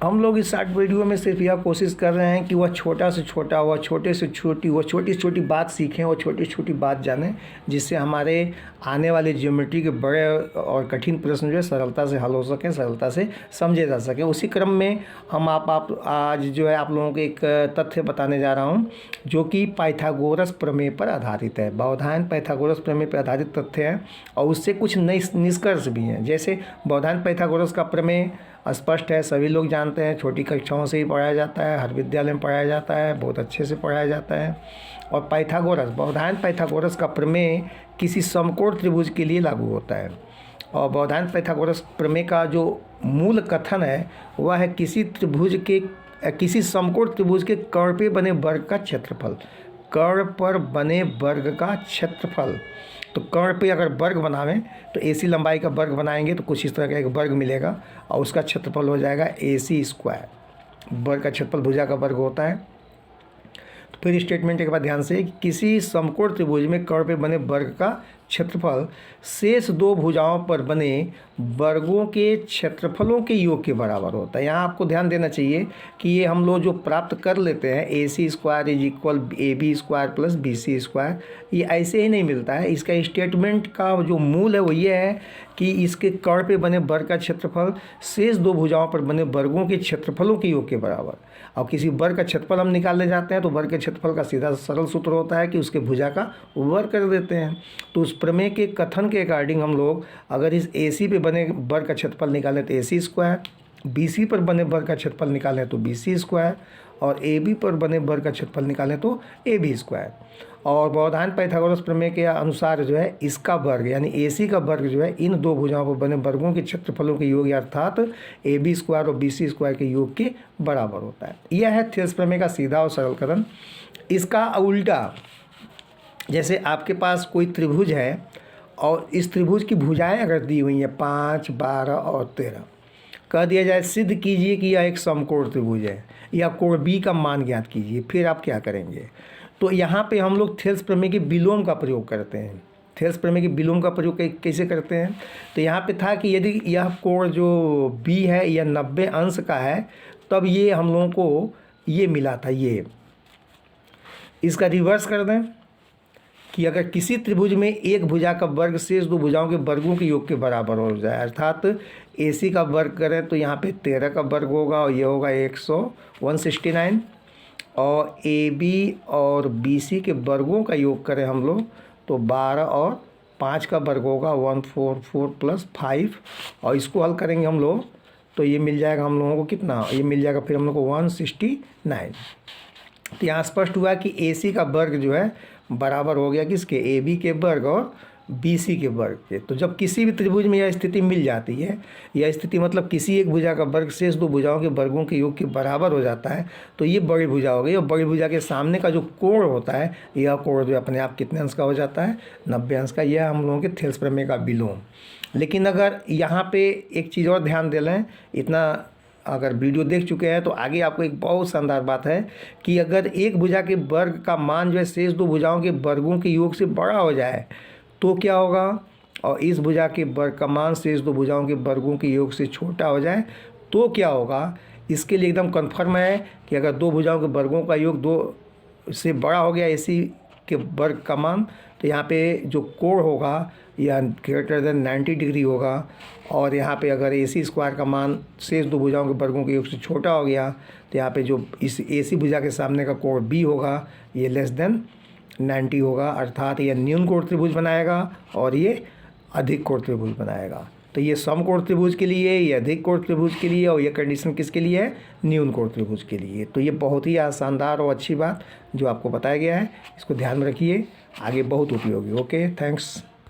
हम लोग इस शॉर्ट वीडियो में सिर्फ यह कोशिश कर रहे हैं कि वह छोटा से छोटा, वह छोटे से छोटी, वह छोटी से छोटी बात सीखें, वह छोटी छोटी बात जानें, जिससे हमारे आने वाले ज्योमेट्री के बड़े और कठिन प्रश्न जो है सरलता से हल हो सकें, सरलता से समझे जा सकें। उसी क्रम में हम आप आज जो है आप लोगों को एक तथ्य बताने जा रहा हूँ जो कि पाइथागोरस प्रमेय पर आधारित है। बौधायन पाइथागोरस प्रमेय पर आधारित तथ्य है और उससे कुछ नई निष्कर्ष भी हैं। जैसे बौधायन पाइथागोरस का प्रमेय स्पष्ट है, सभी लोग जानते हैं, छोटी कक्षाओं से ही पढ़ाया जाता है, हर विद्यालय में पढ़ाया जाता है, बहुत अच्छे से पढ़ाया जाता है। और पाइथागोरस, बौधायन पाइथागोरस का प्रमेय किसी समकोण त्रिभुज के लिए लागू होता है। और बौधायन पाइथागोरस प्रमेय का जो मूल कथन है वह है किसी समकोण त्रिभुज के कर्ण पे बने वर्ग का क्षेत्रफल, कर्ण पर बने वर्ग का क्षेत्रफल। तो कर्ण पे अगर वर्ग बनावें तो AC लंबाई का वर्ग बनाएंगे तो कुछ इस तरह का एक वर्ग मिलेगा और उसका क्षेत्रफल हो जाएगा AC स्क्वायर। वर्ग का क्षेत्रफल भुजा का वर्ग होता है। तो फिर स्टेटमेंट एक बार ध्यान से, किसी समकोण त्रिभुज में कर्ण पे बने वर्ग का क्षेत्रफल शेष दो भुजाओं पर बने वर्गों के क्षेत्रफलों के योग के बराबर होता है। यहाँ आपको ध्यान देना चाहिए कि ये हम लोग जो प्राप्त कर लेते हैं AC square is equal AB square plus BC square, ये ऐसे ही नहीं मिलता है। इसका स्टेटमेंट का जो मूल है वो ये है कि इसके कर्ण पे बने वर्ग का क्षेत्रफल शेष दो भुजाओं पर बने वर्गों के क्षेत्रफलों के योग के बराबर। और किसी वर्ग का क्षेत्रफल हम निकालने जाते हैं तो वर्ग के क्षेत्रफल का सीधा सरल सूत्र होता है कि उसके भुजा का वर्ग कर देते हैं। तो उस प्रमेय के कथन के अकॉर्डिंग हम लोग अगर इस AC पे बने वर्ग का क्षेत्रफल निकालें तो AC स्क्वायर, BC पर बने वर्ग का क्षेत्रफल निकालें तो BC स्क्वायर और AB पर बने वर्ग का क्षेत्रफल निकालें तो AB स्क्वायर। और बौधायन पाइथागोरस प्रमेय के अनुसार जो है इसका वर्ग यानी AC का वर्ग जो है इन दो भुजाओं पर बने वर्गों के क्षेत्रफलों के योग अर्थात AB स्क्वायर और BC स्क्वायर के योग के बराबर होता है। यह है थेल्स प्रमेय का सीधा और सरल कथन। इसका उल्टा, जैसे आपके पास कोई त्रिभुज है और इस त्रिभुज की भुजाएं अगर दी हुई हैं 5, 12 और 13, कह दिया जाए सिद्ध कीजिए कि यह एक समकोण त्रिभुज है या कोण B का मान ज्ञात कीजिए, फिर आप क्या करेंगे? तो यहाँ पे हम लोग थेल्स प्रमेय के विलोम का प्रयोग करते हैं। थेल्स प्रमेय के विलोम का प्रयोग कैसे करते हैं? तो यहाँ पे था कि यदि यह कोण जो B है यह 90 अंश का है तब ये हम लोगों को ये मिला था। ये इसका रिवर्स कर दें कि अगर किसी त्रिभुज में एक भुजा का वर्ग शेष दो भुजाओं के वर्गों के योग के बराबर हो जाए, अर्थात AC का वर्ग करें तो यहाँ पे 13 का वर्ग होगा और ये होगा 169, और AB और BC के वर्गों का योग करें हम लोग तो 12 और 5 का वर्ग होगा 144 प्लस 5, और इसको हल करेंगे हम लोग तो ये मिल जाएगा हम लोगों को कितना, ये मिल जाएगा फिर हम लोग को 169। तो यहाँ स्पष्ट हुआ कि AC का वर्ग जो है बराबर हो गया किसके, AB के वर्ग और BC के वर्ग के। तो जब किसी भी त्रिभुज में यह स्थिति मिल जाती है, यह स्थिति मतलब किसी एक भुजा का वर्ग शेष दो भुजाओं के वर्गों के योग के बराबर हो जाता है तो ये बड़ी भुजा हो गई। और बड़ी भुजा के सामने का जो कोण होता है यह कोण जो अपने आप कितने अंश का हो जाता है, 90 अंश का। यह हम लोगों के थेल्स प्रमेय का विलोम। लेकिन अगर यहाँ पे एक चीज़ और ध्यान दे लें, इतना अगर वीडियो देख चुके हैं तो आगे आपको एक बहुत शानदार बात है कि अगर एक भुजा के वर्ग का मान जो है शेष दो भुजाओं के वर्गों के योग से बड़ा हो जाए तो क्या होगा, और इस भुजा के वर्ग का मान शेष दो भुजाओं के वर्गों के योग से छोटा हो जाए तो क्या होगा। इसके लिए एकदम कन्फर्म है कि अगर दो भुजाओं के वर्गों का योग 2 से बड़ा हो गया AC के वर्ग का मान तो यहाँ पे जो कोण होगा यह ग्रेटर देन 90 डिग्री होगा। और यहाँ पे अगर AC स्क्वायर का मान शेष दो भुजाओं के वर्गों के योग से छोटा हो गया तो यहाँ पे जो इस AC भुजा के सामने का कोण B होगा ये लेस देन 90 होगा, अर्थात यह न्यून कोण त्रिभुज बनाएगा और ये अधिक कोण त्रिभुज बनाएगा। तो ये समकोण त्रिभुज के लिए, ये अधिक कोण त्रिभुज के लिए, और ये कंडीशन किसके लिए है, न्यून कोण त्रिभुज के लिए। तो ये बहुत ही शानदार और अच्छी बात जो आपको बताया गया है, इसको ध्यान में रखिए, आगे बहुत उपयोगी। Okay, thanks.